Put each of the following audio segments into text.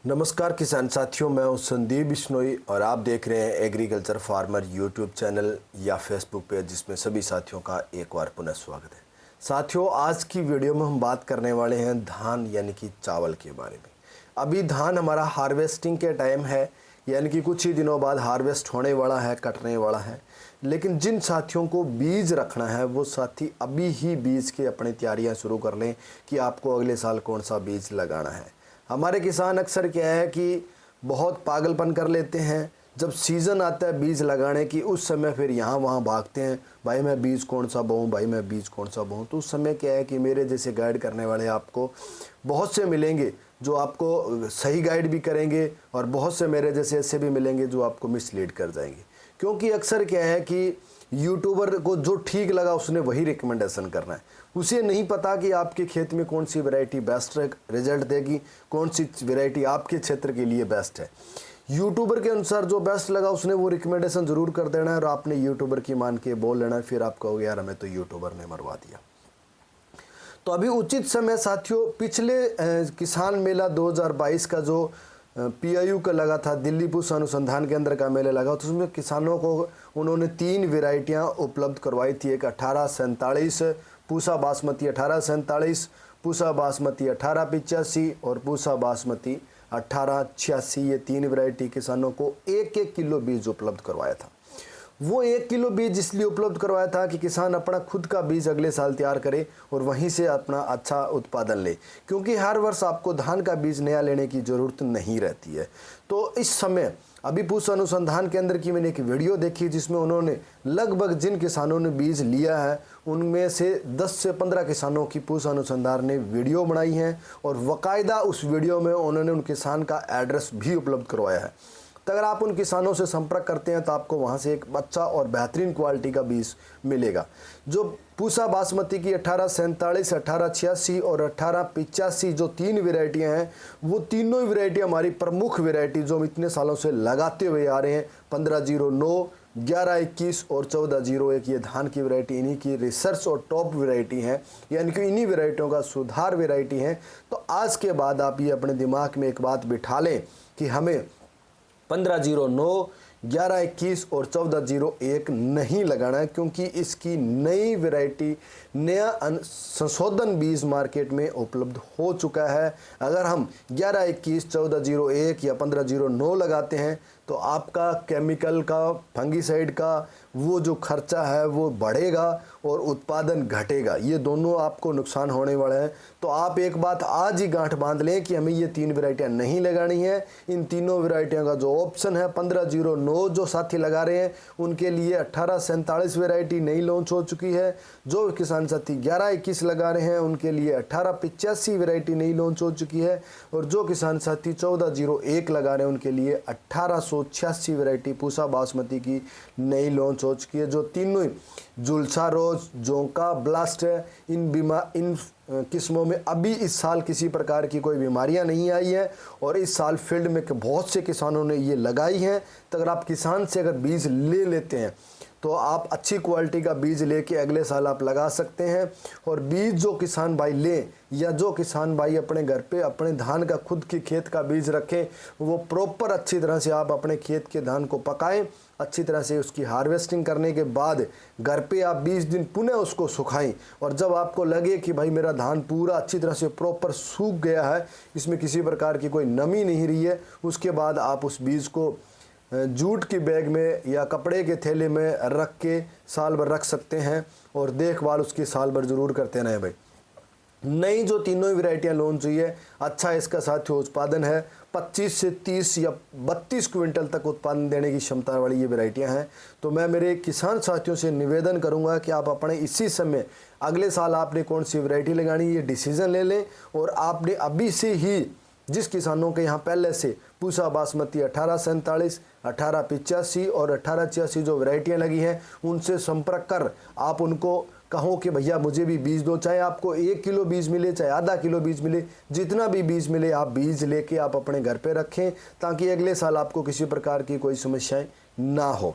नमस्कार किसान साथियों, मैं हूं संदीप बिश्नोई और आप देख रहे हैं एग्रीकल्चर फार्मर यूट्यूब चैनल या फेसबुक पेज, जिसमें सभी साथियों का एक बार पुनः स्वागत है। साथियों, आज की वीडियो में हम बात करने वाले हैं धान यानी कि चावल के बारे में। अभी धान हमारा हार्वेस्टिंग के टाइम है, यानी कि कुछ ही दिनों बाद हार्वेस्ट होने वाला है, कटने वाला है। लेकिन जिन साथियों को बीज रखना है वो साथी अभी ही बीज के अपनी तैयारियां शुरू कर लें कि आपको अगले साल कौन सा बीज लगाना है। हमारे किसान अक्सर क्या है कि बहुत पागलपन कर लेते हैं, जब सीज़न आता है बीज लगाने की उस समय फिर यहाँ वहाँ भागते हैं, भाई मैं बीज कौन सा बोऊँ, भाई मैं बीज कौन सा बोऊँ। तो उस समय क्या है कि मेरे जैसे गाइड करने वाले आपको बहुत से मिलेंगे जो आपको सही गाइड भी करेंगे, और बहुत से मेरे जैसे ऐसे भी मिलेंगे जो आपको मिसलीड कर जाएंगे। क्योंकि अक्सर क्या है कि यूट्यूबर को जो ठीक लगा उसने वही रिकमेंडेशन करना है। उसे नहीं पता कि आपके खेत में कौन सी वैरायटी बेस्ट रिजल्ट देगी, कौन सी वैरायटी आपके क्षेत्र के लिए बेस्ट है। यूट्यूबर के अनुसार जो बेस्ट लगा उसने वो रिकमेंडेशन ज़रूर कर देना है, और आपने यूट्यूबर की मान के बोल लेना है। फिर आप कहोगे यार हमें तो यूट्यूबर ने मरवा दिया। तो अभी उचित समय साथियों, पिछले किसान मेला 2022 का जो PIU का लगा था, दिल्ली पूसा अनुसंधान केंद्र का मेला लगा, तो उसमें किसानों को उन्होंने 3 वेराइटियाँ उपलब्ध करवाई थी। एक 1847 पूसा बासमती 1847, पूसा बासमती 1885 और पूसा बासमती 1886। ये 3 वैरायटी किसानों को 1-1 किलो बीज उपलब्ध करवाया था। वो 1 किलो बीज इसलिए उपलब्ध करवाया था कि किसान अपना खुद का बीज अगले साल तैयार करे और वहीं से अपना अच्छा उत्पादन ले, क्योंकि हर वर्ष आपको धान का बीज नया लेने की ज़रूरत नहीं रहती है। तो इस समय अभी पूसा अनुसंधान केंद्र की मैंने एक वीडियो देखी जिसमें उन्होंने लगभग जिन किसानों ने बीज लिया है उनमें से 10 से 15 किसानों की पूसा अनुसंधान ने वीडियो बनाई है, और बाकायदा उस वीडियो में उन्होंने उन किसान का एड्रेस भी उपलब्ध करवाया है। तो अगर आप उन किसानों से संपर्क करते हैं तो आपको वहाँ से एक अच्छा और बेहतरीन क्वालिटी का बीज मिलेगा। जो पूसा बासमती की 1847, 1886 और 1885 जो 3 वेराइटियाँ हैं, वो तीनों ही वेराइटी हमारी प्रमुख वेराइटी जो हम इतने सालों से लगाते हुए आ रहे हैं। 1509, 1121 और 1401 ये धान की वैरायटी इन्हीं की रिसर्च और टॉप वैरायटी हैं, यानी कि इन्हीं वैरायटियों का सुधार वैरायटी है। तो आज के बाद आप ये अपने दिमाग में एक बात बिठा लें कि हमें 1509, 1121 और 1401 नहीं लगाना है, क्योंकि इसकी नई वैरायटी, नया संशोधन बीज मार्केट में उपलब्ध हो चुका है। अगर हम 1121, 1401 या 1509 लगाते हैं तो आपका केमिकल का, फंगीसाइड का वो जो खर्चा है वो बढ़ेगा और उत्पादन घटेगा। ये दोनों आपको नुकसान होने वाले हैं। तो आप एक बात आज ही गांठ बांध लें कि हमें ये 3 वैरायटियाँ नहीं लगानी है। इन तीनों वैरायटियों का जो ऑप्शन है, 1509 जो साथी लगा रहे हैं उनके लिए 1847 वैरायटी नई लॉन्च हो चुकी है। जो किसान साथी 1121 लगा रहे हैं उनके लिए 1885 वैरायटी नई लॉन्च हो चुकी है, और जो किसान साथी 1401 लगा रहे हैं उनके लिए 1886 वैरायटी पूसा बासमती की नई लॉन्च हो चुकी है। जो तीनों ही जुलसा रोज, जोंका, ब्लास्ट है, इन किस्मों में अभी इस साल किसी प्रकार की कोई बीमारियां नहीं आई है, और इस साल फील्ड में बहुत से किसानों ने ये लगाई हैं। तो अगर आप किसान से अगर बीज ले लेते हैं तो आप अच्छी क्वालिटी का बीज लेके अगले साल आप लगा सकते हैं। और बीज जो किसान भाई लें या जो किसान भाई अपने घर पे अपने धान का खुद के खेत का बीज रखें, वो प्रॉपर अच्छी तरह से आप अपने खेत के धान को पकाएं, अच्छी तरह से उसकी हार्वेस्टिंग करने के बाद घर पे आप 20 दिन पुनः उसको सुखाएं। और जब आपको लगे कि भाई मेरा धान पूरा अच्छी तरह से प्रॉपर सूख गया है, इसमें किसी प्रकार की कोई नमी नहीं रही है, उसके बाद आप उस बीज को जूट की बैग में या कपड़े के थैले में रख के साल भर रख सकते हैं, और देखभाल उसकी साल भर ज़रूर करते रहें भाई। नई जो तीनों ही वैरायटियाँ लॉन्च हुई है, अच्छा इसका साथियों उत्पादन है। 25 से 30 या 32 क्विंटल तक उत्पादन देने की क्षमता वाली ये वैरायटियाँ हैं। तो मैं मेरे किसान साथियों से निवेदन करूंगा कि आप अपने इसी समय अगले साल आपने कौन सी वैरायटी लगानी ये डिसीज़न ले लें, और आपने अभी से ही जिस किसानों के यहाँ पहले से पूसा बासमती 1847, 1885 और 1886 जो वैरायटियाँ लगी हैं उनसे संपर्क कर आप उनको कहो कि भैया मुझे भी बीज दो, चाहे आपको 1 किलो बीज मिले, चाहे आधा किलो बीज मिले, जितना भी बीज मिले आप बीज लेके आप अपने घर पे रखें, ताकि अगले साल आपको किसी प्रकार की कोई समस्याएं ना हो।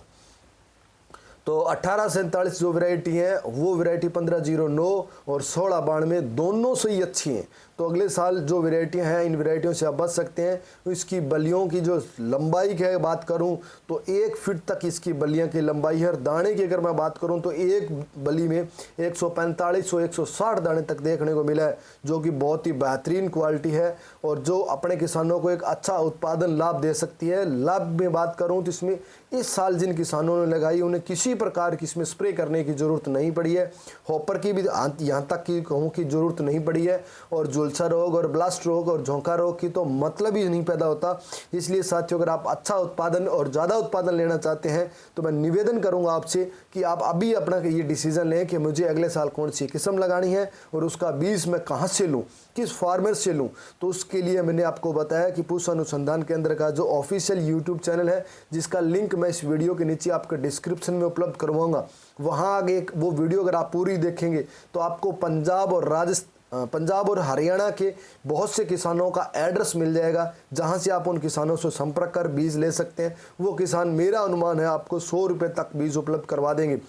तो 1847 जो वैरायटी है वो वैरायटी 1509 और 1692 दोनों से ही अच्छी हैं। तो अगले साल जो वेराइटियाँ हैं इन वेराइटियों से आप बच सकते हैं। तो इसकी बलियों की जो लंबाई की बात करूं तो 1 फीट तक इसकी बलियां की लंबाई है। और दाने की अगर मैं बात करूं तो एक बली में 145 से 160 दाने तक देखने को मिला है, जो कि बहुत ही बेहतरीन क्वालिटी है और जो अपने किसानों को एक अच्छा उत्पादन लाभ दे सकती है। लाभ में बात करूं तो इसमें इस साल जिन किसानों ने लगाई उन्हें किसी प्रकार की इसमें स्प्रे करने की ज़रूरत नहीं पड़ी है, हॉपर की भी यहाँ तक की कहूँ की ज़रूरत नहीं पड़ी है, और झुलसा रोग और ब्लास्ट रोग और झोंका रोग की तो मतलब ही नहीं पैदा होता। इसलिए साथियों, अगर आप अच्छा उत्पादन और ज़्यादा उत्पादन लेना चाहते हैं तो मैं निवेदन करूंगा आपसे कि आप अभी अपना ये डिसीजन लें कि मुझे अगले साल कौन सी किस्म लगानी है और उसका बीज मैं कहाँ से लूँ, किस फार्मर से लूँ। तो उसके लिए मैंने आपको बताया कि पूसा अनुसंधान केंद्र का जो ऑफिशियल यूट्यूब चैनल है, जिसका लिंक मैं इस वीडियो के नीचे आपके डिस्क्रिप्शन में उपलब्ध करवाऊंगा, वहाँ आगे एक वो वीडियो अगर आप पूरी देखेंगे तो आपको पंजाब और हरियाणा के बहुत से किसानों का एड्रेस मिल जाएगा, जहां से आप उन किसानों से संपर्क कर बीज ले सकते हैं। वो किसान, मेरा अनुमान है, आपको 100 रुपये तक बीज उपलब्ध करवा देंगे।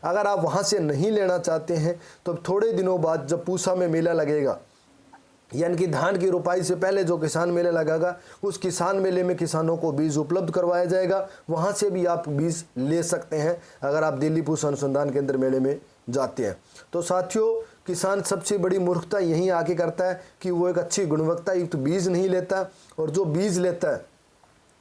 अगर आप वहां से नहीं लेना चाहते हैं तो थोड़े दिनों बाद जब पूसा में मेला लगेगा, यानी कि धान की रोपाई से पहले जो किसान मेला लगाएगा, उस किसान मेले में किसानों को बीज उपलब्ध करवाया जाएगा। वहाँ से भी आप बीज ले सकते हैं अगर आप दिल्ली पूसा अनुसंधान केंद्र मेले में जाते हैं। तो साथियों, किसान सबसे बड़ी मूर्खता यहीं आके करता है कि वो एक अच्छी गुणवत्ता युक्त बीज नहीं लेता, और जो बीज लेता है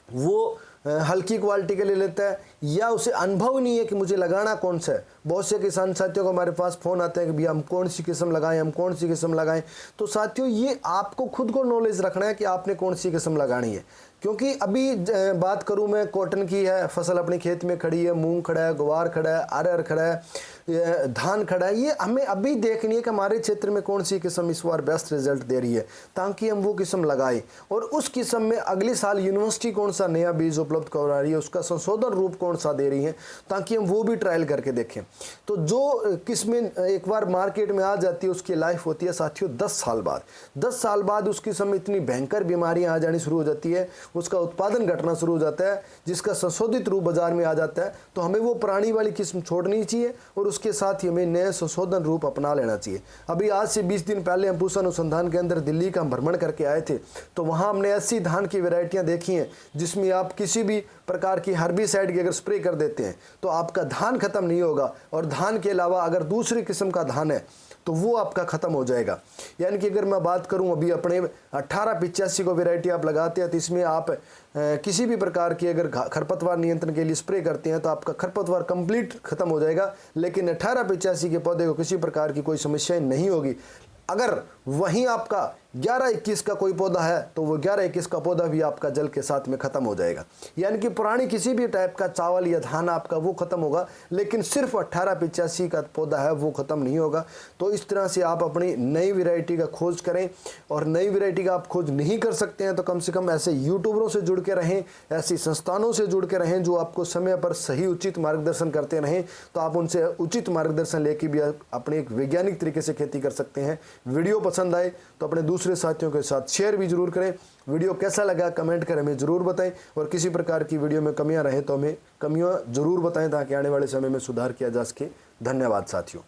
वो हल्की क्वालिटी के लिए लेता है, या उसे अनुभव नहीं है कि मुझे लगाना कौन सा है। बहुत से किसान साथियों को हमारे पास फ़ोन आते हैं कि भैया हम कौन सी किस्म लगाएं, हम कौन सी किस्म लगाएं। तो साथियों, ये आपको खुद को नॉलेज रखना है कि आपने कौन सी किस्म लगानी है, क्योंकि अभी बात करूं मैं, कॉटन की है फसल अपने खेत में खड़ी है, मूंग खड़ा है, ग्वार खड़ा है, अरहर खड़ा है, धान खड़ा है। ये हमें अभी देखनी है कि हमारे क्षेत्र में कौन सी किस्म इस बार बेस्ट रिजल्ट दे रही है, ताकि हम वो किस्म लगाएं। और उस किस्म में अगले साल यूनिवर्सिटी कौन सा नया बीज उपलब्ध करवा रही है, उसका संशोधन रूप कौन सा दे रही है, ताकि हम वो भी ट्रायल करके देखें। तो जो किस्में एक बार मार्केट में आ जाती है उसकी लाइफ होती है साथियों 10 साल बाद। 10 साल बाद उस किस्म में इतनी भयंकर बीमारियां आ जानी शुरू हो जाती है, उसका उत्पादन घटना शुरू हो जाता है, जिसका संशोधित रूप बाजार में आ जाता है। तो हमें वो पुरानी वाली किस्म छोड़नी चाहिए और उसके साथ ही हमें नए संशोधन रूप अपना लेना चाहिए। अभी आज से 20 दिन पहले हम पूसा अनुसंधान के अंदर दिल्ली का भ्रमण करके आए थे, तो वहाँ हमने ऐसी धान की वैरायटियाँ देखी हैं जिसमें आप किसी भी प्रकार की हर्बिसाइड की अगर स्प्रे कर देते हैं तो आपका धान खत्म नहीं होगा, और धान के अलावा अगर दूसरी किस्म का धान है तो वो आपका ख़त्म हो जाएगा। यानी कि अगर मैं बात करूं, अभी अपने 1885 को वैरायटी आप लगाते हैं तो इसमें आप किसी भी प्रकार की अगर खरपतवार नियंत्रण के लिए स्प्रे करते हैं तो आपका खरपतवार कंप्लीट खत्म हो जाएगा, लेकिन 1885 के पौधे को किसी प्रकार की कोई समस्या नहीं होगी। अगर वहीं आपका 11-21 का कोई पौधा है तो वो 11-21 का पौधा भी आपका जल के साथ में ख़त्म हो जाएगा। यानी कि पुरानी किसी भी टाइप का चावल या धान आपका वो ख़त्म होगा, लेकिन सिर्फ 1885 का पौधा है वो ख़त्म नहीं होगा। तो इस तरह से आप अपनी नई वैरायटी का खोज करें, और नई वैरायटी का आप खोज नहीं कर सकते हैं तो कम से कम ऐसे यूट्यूबरों से जुड़ के रहें, ऐसी संस्थानों से जुड़ के रहें जो आपको समय पर सही उचित मार्गदर्शन करते रहें। तो आप उनसे उचित मार्गदर्शन लेके भी अपने एक वैज्ञानिक तरीके से खेती कर सकते हैं। वीडियो पसंद आए तो अपने दूसरे साथियों के साथ शेयर भी जरूर करें। वीडियो कैसा लगा कमेंट कर हमें ज़रूर बताएं, और किसी प्रकार की वीडियो में कमियां रहें तो हमें कमियां ज़रूर बताएं, ताकि आने वाले समय में सुधार किया जा सके। धन्यवाद साथियों।